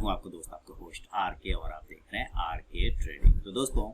हूं आपका दोस्त, आपका होस्ट आर के, और आप देख रहे हैं आर के ट्रेडिंग। तो दोस्तों,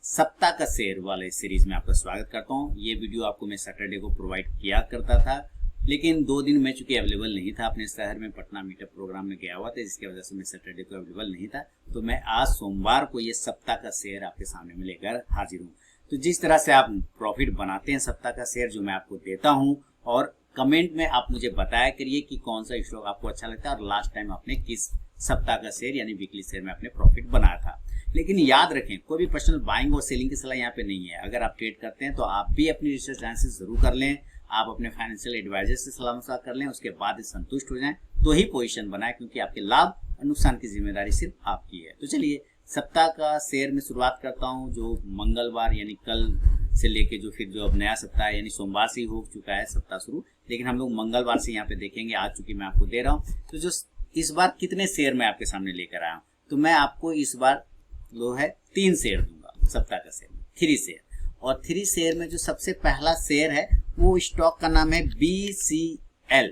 सप्ताह का शेयर वाले सीरीज में आपका स्वागत करता हूं। ये वीडियो आपको मैं सैटरडे को प्रोवाइड किया करता था, लेकिन 2 दिन मैं चूंकि अवेलेबल नहीं था, अपने शहर में पटना मीटअप प्रोग्राम में गया हुआ था, जिसकी वजह से मैं सैटरडे को अवेलेबल नहीं था। तो मैं आज सोमवार को ये सप्ताह का शेयर आपके सामने में लेकर हाजिर हूँ। तो जिस तरह से आप प्रॉफिट बनाते हैं सप्ताह का शेयर जो मैं आपको देता हूँ, और कमेंट में आप मुझे बताया करिए कि कौन सा स्टॉक आपको अच्छा लगता है और लास्ट टाइम आपने किस सप्ताह का शेयर यानी वीकली शेयर में आपने प्रॉफिट बनाया था। लेकिन याद रखें, कोई भी पर्सनल बाइंग और सेलिंग की सलाह यहाँ पे नहीं है। अगर आप ट्रेड करते हैं तो आप भी अपनी रिसर्च एनालिसिस जरूर कर लें, आप अपने फाइनेंशियल एडवाइजर से सलाह मशवरा कर लें, उसके बाद संतुष्ट हो जाएं तो ही पोजीशन बनाएं, क्योंकि आपके लाभ और नुकसान की जिम्मेदारी सिर्फ आपकी है। तो चलिए सप्ताह का शेयर में शुरुआत करता हूँ, जो मंगलवार यानी कल से लेके जो फिर जो अब नया सप्ताह है यानी सोमवार से ही हो चुका है सप्ताह शुरू, लेकिन हम लोग मंगलवार से यहाँ पे देखेंगे। आज चूंकि मैं आपको दे रहा हूँ, तो जो इस बार कितने शेयर मैं आपके सामने लेकर आया हूँ, तो मैं आपको इस बार जो है 3 शेयर दूंगा सप्ताह का शेयर, 3 शेयर। और 3 शेयर में जो सबसे पहला शेयर है वो स्टॉक का नाम है BCL।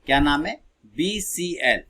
क्या नाम है? BCL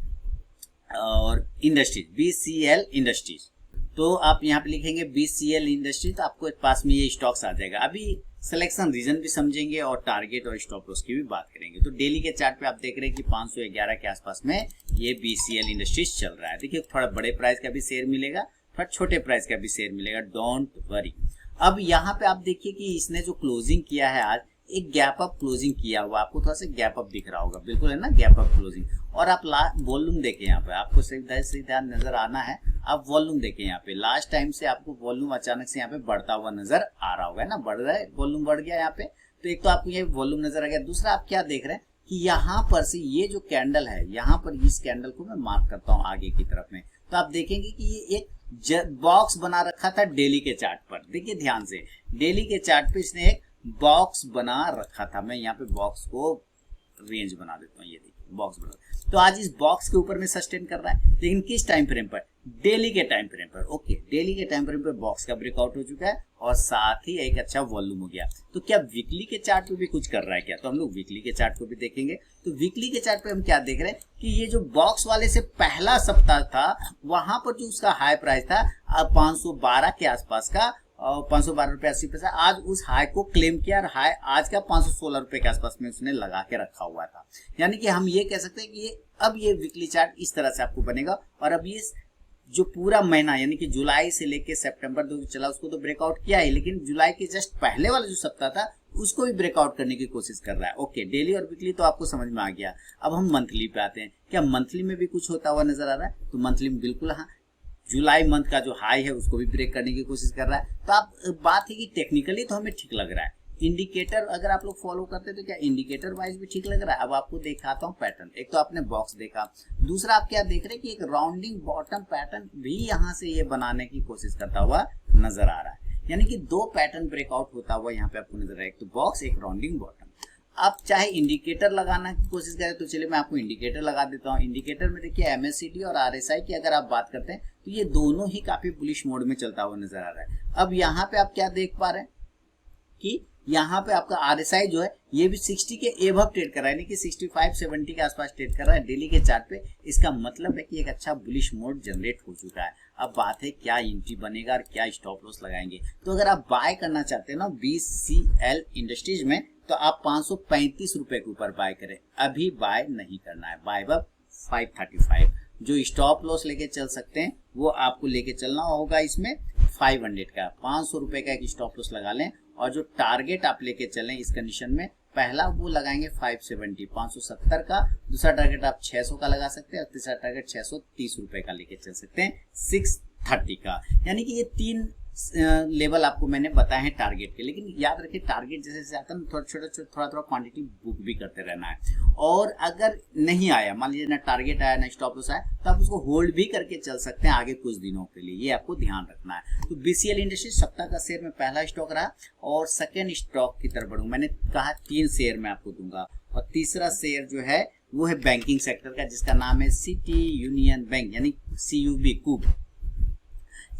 और इंडस्ट्रीज, BCL इंडस्ट्रीज। तो आप यहाँ पे लिखेंगे BCL इंडस्ट्रीज, तो आपको पास में ये स्टॉक्स आ जाएगा। अभी सिलेक्शन रीजन भी समझेंगे और टारगेट और स्टॉप लॉस की भी बात करेंगे। तो डेली के चार्ट पे आप देख रहे हैं कि 511 के आसपास में ये BCL इंडस्ट्रीज चल रहा है। देखिए, थोड़ा बड़े प्राइस का भी शेयर मिलेगा, थोड़ा छोटे प्राइस का भी शेयर मिलेगा, डोंट वरी। अब यहाँ पे आप देखिए कि इसने जो क्लोजिंग किया है आज, एक गैप अप क्लोजिंग किया हुआ, आपको थोड़ा सा गैप अप दिख रहा होगा, बिल्कुल है ना, गैप अप क्लोजिंग। और आप वॉल्यूम देखें, यहाँ पे आपको सीधा नजर आना है। आप वॉल्यूम देखें यहाँ पे, लास्ट टाइम से आपको वॉल्यूम अचानक से यहाँ पे बढ़ता हुआ नजर आ रहा होगा ना, बढ़ रहा है, वॉल्यूम बढ़ गया यहाँ पे। तो एक तो आपको ये वॉल्यूम नजर आ गया, दूसरा आप क्या देख रहे हैं कि यहाँ पर से ये जो कैंडल है, यहाँ पर इस कैंडल को मैं मार्क करता हूँ आगे की तरफ में, तो आप देखेंगे कि ये एक बॉक्स बना रखा था डेली के चार्ट पर। देखिए ध्यान से, डेली के चार्ट पे इसने एक बॉक्स बना रखा था। मैं यहाँ पे बॉक्स को रेंज बना देता हूँ, ये देखिए बॉक्स बना। तो आज इस बॉक्स के ऊपर में सस्टेन कर रहा है, लेकिन किस टाइम फ्रेम पर? डेली के टाइम फ्रेम पर। ओके, डेली के टाइम फ्रेम पर बॉक्स का ब्रेकआउट हो चुका है और साथ ही एक अच्छा वॉल्यूम हो गया। तो क्या वीकली के चार्ट पे भी कुछ कर रहा है क्या? तो हम लोग वीकली के चार्ट को भी देखेंगे। तो वीकली के चार्ट पे हम क्या देख रहे हैं कि ये जो बॉक्स वाले से पहला सप्ताह था, वहां पर जो उसका हाई प्राइस था 512 के आसपास का, 512 रुपये 80 पैसा, आज उस हाई को क्लेम किया और हाई आज का 516 रुपए के आसपास में उसने लगा के रखा हुआ था। यानी कि हम ये कह सकते हैं कि अब ये वीकली चार्ट इस तरह से आपको बनेगा। और अब ये जो पूरा महीना यानी कि जुलाई से लेके सितंबर जो चला, उसको तो ब्रेकआउट किया है, लेकिन जुलाई के जस्ट पहले वाला जो सप्ताह था उसको भी ब्रेकआउट करने की कोशिश कर रहा है। ओके, डेली और वीकली तो आपको समझ में आ गया। अब हम मंथली पे आते हैं। क्या मंथली में भी कुछ होता हुआ नजर आ रहा है? तो मंथली में बिल्कुल हाँ, जुलाई मंथ का जो हाई है उसको भी ब्रेक करने की कोशिश कर रहा है। तो आप बात है कि टेक्निकली तो हमें ठीक लग रहा है। इंडिकेटर अगर आप लोग फॉलो करते हैं तो क्या इंडिकेटर वाइज भी ठीक लग रहा है? अब आपको दिखाता हूँ पैटर्न। एक तो आपने बॉक्स देखा, दूसरा आप क्या देख रहे हैं कि एक राउंडिंग बॉटम पैटर्न भी यहाँ से ये बनाने की कोशिश करता हुआ नजर आ रहा है। यानी कि 2 पैटर्न ब्रेकआउट होता हुआ यहाँ पे आपको नजर आ रहा है, एक तो बॉक्स, एक राउंडिंग बॉटम। आप चाहे इंडिकेटर लगाना की कोशिश करें तो चलिए मैं आपको इंडिकेटर लगा देता हूँ। इंडिकेटर में देखिए MACD और RSI की अगर आप बात करते हैं तो ये दोनों ही काफी बुलिश मोड में चलता हुआ नजर आ रहा है। अब यहाँ पे आप क्या देख पा रहे हैं कि यहाँ पे आपका RSI जो है ये भी 60 के एबव ट्रेड कर रहा है, यानी कि 65-70 के आसपास ट्रेड कर रहा है डेली के चार्ट पे। इसका मतलब है कि एक अच्छा बुलिश मोड जनरेट हो चुका है। अब बात है क्या एंट्री बनेगा और क्या स्टॉप लॉस लगाएंगे। तो अगर आप बाय करना चाहते हैं ना BCL इंडस्ट्रीज में, तो आप 535 रुपए के ऊपर बाय करें। अभी बाय नहीं करना है, बाय अब 535। जो स्टॉप लॉस लेके चल सकते हैं वो आपको लेके चलना होगा इसमें 500 का, 500 रुपए का एक स्टॉप लॉस लगा लें। और जो टारगेट आप लेके चलें इस कंडीशन में, पहला वो लगाएंगे 570 का, दूसरा टारगेट आप 600 का लगा सकते हैं और तीसरा टारगेट 630 रुपए का लेके चल सकते हैं 630 का। यानी कि ये 3 लेवल आपको मैंने बताए हैं टारगेट के। लेकिन याद रखिए, टारगेट जैसे जैसे आता है ना, थोड़ा क्वांटिटी बुक भी करते रहना है। और अगर नहीं आया, मान लीजिए ना टारगेट आया ना स्टॉप लॉस आया, तो आप उसको होल्ड भी करके चल सकते हैं आगे कुछ दिनों के लिए। ये आपको ध्यान रखना है। तो BCL इंडस्ट्रीज सप्ताह का शेयर में पहला स्टॉक रहा। और सेकेंड स्टॉक की तरफ बढ़ूंगा, मैंने कहा 3 शेयर मैं आपको दूंगा। और तीसरा शेयर जो है वो है बैंकिंग सेक्टर का, जिसका नाम है सिटी यूनियन बैंक यानी CUB, कूब।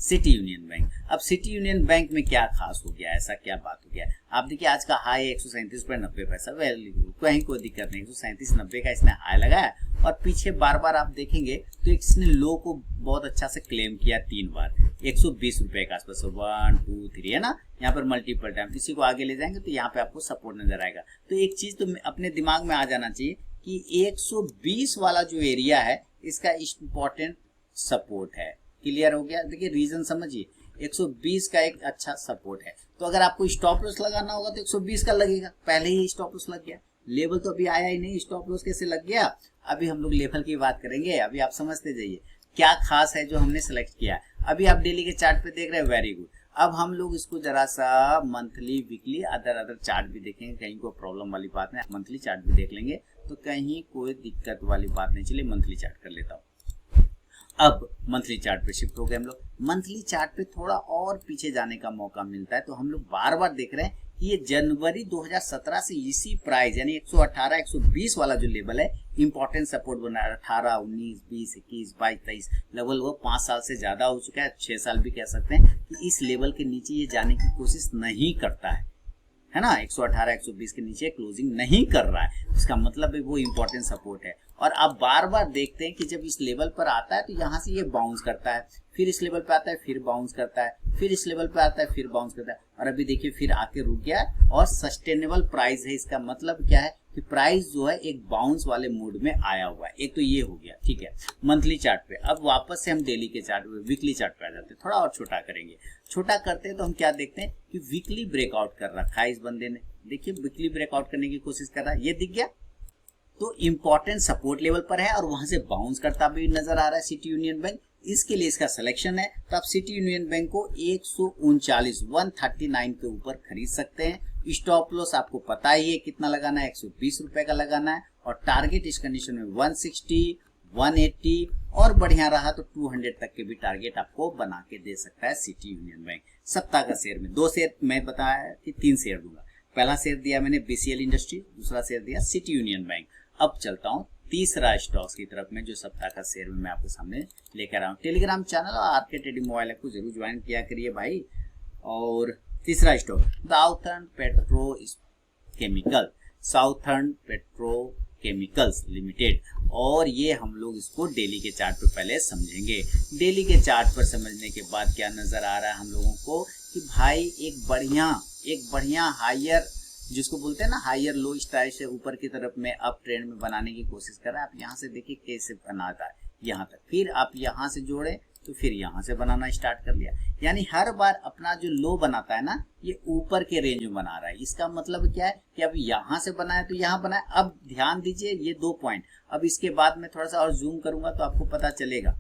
City Union Bank. अब सिटी यूनियन बैंक में क्या खास हो गया, ऐसा क्या बात हो गया? आप देखिए आज का हाई 137.90 वैल्यू, कहीं कोई दिक्कत नहीं, 137.90 का इसने हाई लगाया और पीछे बार बार आप देखेंगे तो इसने लो को बहुत अच्छा से क्लेम किया 3 बार 120 रुपए के आसपास, 1 2 3 है ना, यहाँ पर मल्टीपल टाइम। इसी को आगे ले जाएंगे तो यहाँ पे आपको सपोर्ट नजर आएगा। तो एक चीज तो अपने दिमाग में आ जाना चाहिए कि 120 वाला जो एरिया है इसका इंपॉर्टेंट सपोर्ट है। क्लियर हो गया? देखिए रीजन समझिए, 120 का एक अच्छा सपोर्ट है। तो अगर आपको स्टॉप लॉस लगाना होगा तो 120 का लगेगा, पहले ही स्टॉप लॉस लग गया। लेवल तो अभी आया ही नहीं, स्टॉप लॉस कैसे लग गया? अभी हम लोग लेवल की बात करेंगे, अभी आप समझते जाइए क्या खास है जो हमने सेलेक्ट किया। अभी आप डेली के चार्ट पे देख रहे हैं, वेरी गुड। अब हम लोग इसको जरा सा मंथली, वीकली, अदर चार्ट भी देखेंगे, कहीं कोई प्रॉब्लम वाली बात नहीं। मंथली चार्ट भी देख लेंगे तो कहीं कोई दिक्कत वाली बात नहीं। चलिए मंथली चार्ट कर लेता हूँ। अब मंथली चार्ट पे शिफ्ट हो गए हम लोग। मंथली चार्ट पे थोड़ा और पीछे जाने का मौका मिलता है तो हम लोग बार बार देख रहे हैं कि ये जनवरी 2017 से इसी प्राइस यानी 118 120 वाला जो लेवल है इंपॉर्टेंट सपोर्ट बना है। 18 19 20 21 22 23 लेवल वो 5 साल से ज्यादा हो चुका है, 6 साल भी कह सकते हैं कि इस लेवल के नीचे ये जाने की कोशिश नहीं करता है ना। 118 120 के नीचे क्लोजिंग नहीं कर रहा है, इसका मतलब है वो इंपॉर्टेंट सपोर्ट है। और आप बार बार देखते हैं कि जब इस लेवल पर आता है तो यहाँ से ये बाउंस करता है, फिर इस लेवल पे आता है, फिर बाउंस करता है, फिर इस लेवल पे आता है, फिर बाउंस करता है, और अभी देखिए फिर आके रुक गया है और सस्टेनेबल प्राइस है। इसका मतलब क्या है कि प्राइस जो है एक बाउंस वाले मूड में आया हुआ है। एक तो ये हो गया, ठीक है, मंथली चार्ट पे। अब वापस से हम डेली के चार्ट पे, वीकली चार्ट पे आ जाते हैं, थोड़ा और छोटा करेंगे। छोटा करते हैं तो हम क्या देखते हैं कि वीकली ब्रेकआउट कर रखा है इस बंदे ने। देखिए वीकली ब्रेकआउट करने की कोशिश कर रहा है, ये दिख गया तो इंपॉर्टेंट सपोर्ट लेवल पर है और वहां से बाउंस करता भी नजर आ रहा है सिटी यूनियन बैंक। इसके लिए इसका सिलेक्शन है, तो आप सिटी यूनियन बैंक को 139 के ऊपर खरीद सकते हैं। स्टॉप लॉस आपको पता ही है कितना लगाना है, 120 रुपए का लगाना है, और टारगेट इस कंडीशन में 160 180 और बढ़िया रहा तो 200 तक के भी टारगेट आपको बना के दे सकता है सिटी यूनियन बैंक। सप्ताह का शेयर में 2 शेयर मैं बताया कि 3 शेयर दूंगा। पहला शेयर दिया मैंने बीसीएल इंडस्ट्री, दूसरा शेयर दिया सिटी यूनियन बैंक। अब चलता हूँ तीसरा स्टॉक्स की तरफ में जो सप्ताह का शेयर में मैं आपके सामने लेकर आया हूँ। टेलीग्राम चैनल और आरके ट्रेडिंग मोबाइल ऐप को जरूर ज्वाइन किया करिए भाई। और तीसरा stock southern petro chemical, southern petro chemicals limited, और ये हम लोग इसको डेली के चार्ट पे पहले समझेंगे। डेली के चार्ट पर समझने के बाद क्या नजर आ रहा है हम लोगों को कि भाई एक बढ़िया हायर, जिसको बोलते हैं ना हायर लो स्टाइल से ऊपर की तरफ में अप ट्रेंड में बनाने की कोशिश कर रहा है। आप यहाँ से देखिए कैसे बनाता है यहाँ तक, फिर आप यहाँ से जोड़े तो फिर यहाँ से बनाना स्टार्ट कर लिया। यानी हर बार अपना जो लो बनाता है ना ये ऊपर के रेंज में बना रहा है। इसका मतलब क्या है कि अब यहाँ से बनाया तो यहाँ बनाया। अब ध्यान दीजिए ये 2 पॉइंट, अब इसके बाद में थोड़ा सा और जूम करूंगा तो आपको पता चलेगा।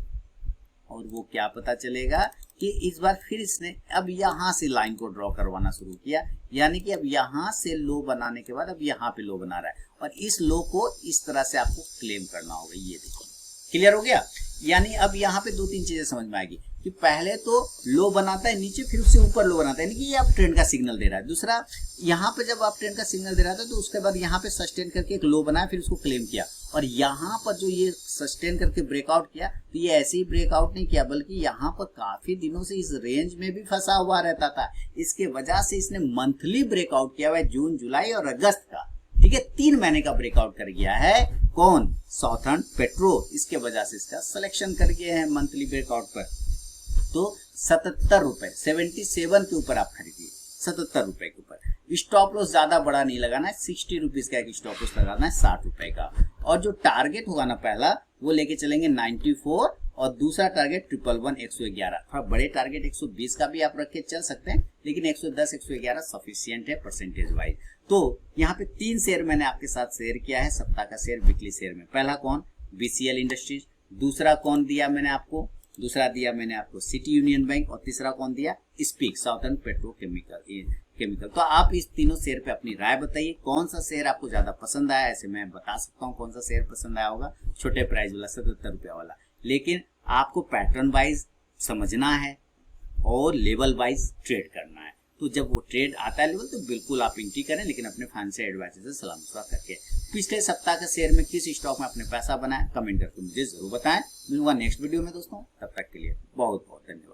और वो क्या पता चलेगा कि इस बार फिर इसने अब यहाँ से लाइन को ड्रॉ करवाना शुरू किया, यानी कि अब यहाँ से लो बनाने के बाद अब यहाँ पे लो बना रहा है, और इस लो को इस तरह से आपको क्लेम करना होगा। ये देखिए क्लियर हो गया। यानी अब यहाँ पे 2-3 चीजें समझ में आएगी कि पहले तो लो बनाता है नीचे, फिर उससे ऊपर लो बनाता है, यानी कि ये आप ट्रेंड का सिग्नल दे रहा है। दूसरा यहाँ पे जब आप ट्रेंड का सिग्नल दे रहा था तो उसके बाद यहाँ पे सस्टेन करके एक लो बनाया, फिर उसको क्लेम किया, और यहाँ पर जो ये सस्टेन करके ब्रेकआउट किया तो ये ऐसे ही ब्रेकआउट नहीं किया बल्कि यहाँ पर काफी दिनों से इस रेंज में भी फंसा हुआ रहता था। इसके वजह से इसने मंथली ब्रेकआउट किया हुआ है जून जुलाई और अगस्त का, ठीक है, 3 महीने का ब्रेकआउट कर गया है। कौन? Southern petro. इसके वजह से इसका सिलेक्शन कर गए हैं मंथली ब्रेकआउट पर। तो 77 रुपए 77 के ऊपर आप खरीदिए, 77 रुपए के ऊपर। स्टॉप लॉस ज्यादा बड़ा नहीं लगाना है, 60 रुपीज का एक स्टॉप लॉस लगाना है, 60 रुपए का। और जो टारगेट होगा ना पहला वो लेके चलेंगे 94 और दूसरा टारगेट 111 111। थोड़ा बड़े टारगेट 120 का भी आप रख के चल सकते हैं, लेकिन 110 111 सफिशियंट है परसेंटेज वाइज। तो यहाँ पे 3 शेयर मैंने आपके साथ शेयर किया है सप्ताह का शेयर वीकली शेयर में। पहला कौन? BCL industries. दूसरा कौन दिया मैंने आपको? दूसरा दिया मैंने आपको सिटी यूनियन बैंक। और तीसरा कौन दिया? Speak, southern petro chemical. तो आप इस तीनों शेयर पे अपनी राय बताइए, कौन सा शेयर आपको ज्यादा पसंद आया। ऐसे मैं बता सकता हूँ कौन सा शेयर पसंद आया होगा, छोटे प्राइस वाला 77 रुपया वाला, लेकिन आपको पैटर्न वाइज समझना है और लेवल वाइज ट्रेड करना है। तो जब वो ट्रेड आता है लेवल तो बिल्कुल आप एंट्री करें, लेकिन अपने फाइनेंशियल एडवाइजर से सलाह मशवरा करके। पिछले सप्ताह का शेयर में किस स्टॉक में अपने पैसा बनाया कमेंट करके मुझे जरूर बताएं। मिलूंगा नेक्स्ट वीडियो में दोस्तों, तब तक के लिए बहुत बहुत धन्यवाद।